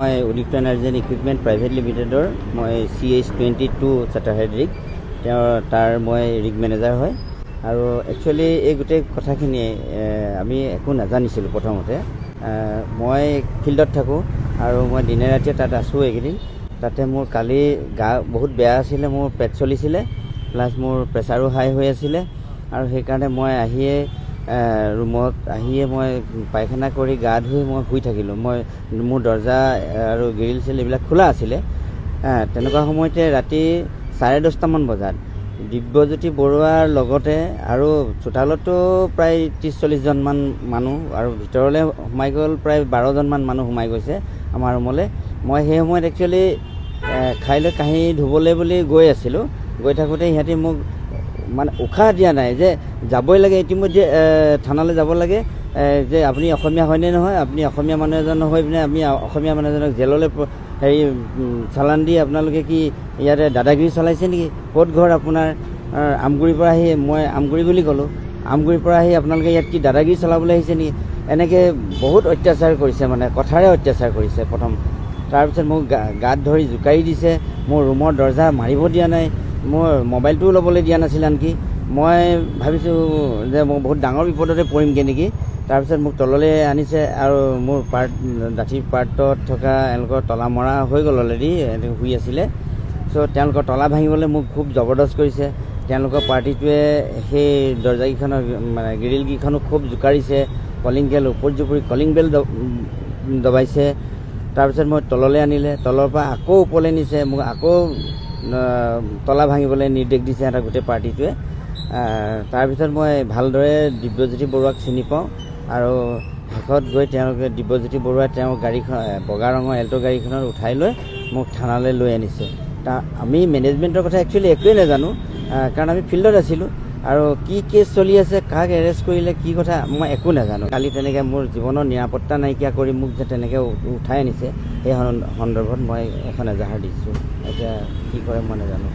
মই Udipta energy and equipment private লিমিটেডৰ মই CH22 চাৰ্টাৰহেড ৰিগ তাৰ মই ৰিগ মেনেজাৰ হয়। আৰু একচুৱেলি এই গোটেই কথাখিনি আমি একো নাজানিছিলোঁ প্ৰথমতে। মই ফিল্ডত থাকোঁ আৰু মই দিনে ৰাতিয়ে তাত আছোঁ এইকেইদিন। তাতে মোৰ কালি গা বহুত বেয়া আছিলে, মোৰ পেট চলিছিলে, প্লাছ মোৰ প্ৰেছাৰো হাই হৈ আছিলে। আৰু সেইকাৰণে মই ৰুমত আহিয়ে মই পায়খানা কৰি গা ধুই মই শুই থাকিলোঁ। মোৰ দৰ্জা আৰু গ্ৰিল চিল এইবিলাক খোলা আছিলে। তেনেকুৱা সময়তে ৰাতি 10:30মান বজাত দিব্যজ্যোতি বৰুৱাৰ লগতে আৰু চোতালতো প্ৰায় 30-40জনমান মানুহ আৰু ভিতৰলৈ সোমাই গ'ল, প্ৰায় 12জনমান মানুহ সোমাই গৈছে আমাৰ ৰুমলৈ। মই সেই সময়ত একচুৱেলি খাই লৈ কাঁহী ধুবলৈ বুলি গৈ আছিলোঁ। গৈ থাকোঁতে সিহঁতে মোক মানে উশাহ দিয়া নাই যে যাবই লাগে, ইতিমধ্যে থানালৈ যাব লাগে, যে আপুনি অসমীয়া হয়নে নহয়, আপুনি অসমীয়া মানুহ এজন হৈ পিনে আমি অসমীয়া মানুহ এজনক জেললৈ চালান দি আপোনালোকে কি ইয়াতে দাদাগিৰি চলাইছে নেকি, ক'ত ঘৰ আপোনাৰ, আমগুৰিৰ পৰা আহি, মই আমগুৰি বুলি ক'লোঁ, আমগুৰিৰ পৰা আহি আপোনালোকে ইয়াত কি দাদাগিৰি চলাবলৈ আহিছে নেকি, এনেকৈ বহুত অত্যাচাৰ কৰিছে, মানে কথাৰে অত্যাচাৰ কৰিছে প্ৰথম। তাৰপিছত মোক গাত ধৰি জোকাৰি দিছে, মোৰ ৰুমৰ দৰ্জা মাৰিব দিয়া নাই, মোৰ মোবাইলটোও ল'বলৈ দিয়া নাছিল আনকি। মই ভাবিছোঁ যে মই বহুত ডাঙৰ বিপদতে পৰিমগৈ নেকি। তাৰপিছত মোক তললৈ আনিছে আৰু মোৰ দাঁতিৰ পাৰ্টত থকা এওঁলোকৰ তলা মৰা হৈ গ'ল অলৰেডি, শুই আছিলে। চ' তেওঁলোকৰ তলা ভাঙিবলৈ মোক খুব জবৰদস্ত কৰিছে। তেওঁলোকৰ পাৰ্টিটোৱে সেই দৰ্জাকেইখনৰ মানে গ্ৰিলকেইখনো খুব জোকাৰিছে, কলিং বেল ওপৰত জুপুৰি কলিং বেল দবাইছে। তাৰপিছত মই তললৈ আনিলে, তলৰ পৰা আকৌ ওপৰলৈ নিছে, মোক আকৌ তলা ভাঙিবলৈ নিৰ্দেশ দিছে সিহঁতৰ গোটেই পাৰ্টিটোৱে। তাৰপিছত মই ভালদৰে দিব্যজ্যোতি বৰুৱাক চিনি পাওঁ আৰু শেষত গৈ তেওঁলোকে দিব্যজ্যোতি বৰুৱাই তেওঁৰ গাড়ীখন বগা ৰঙৰ এল্টো গাড়ীখনত উঠাই লৈ মোক থানালৈ লৈ আনিছে। আমি মেনেজমেণ্টৰ কথা একচুৱেলি একোৱেই নাজানো, কাৰণ আমি ফিল্ডত আছিলোঁ আৰু কি কেছ চলি আছে, কাক এৰেষ্ট কৰিলে, কি কথা মই একো নাজানো। কালি তেনেকৈ মোৰ জীৱনৰ নিৰাপত্তা নাইকিয়া কৰি মোক যে তেনেকৈ উঠাই আনিছে, সেই সন্দৰ্ভত মই এখন এজাহাৰ দিছোঁ। এতিয়া কি কৰে মই নাজানো।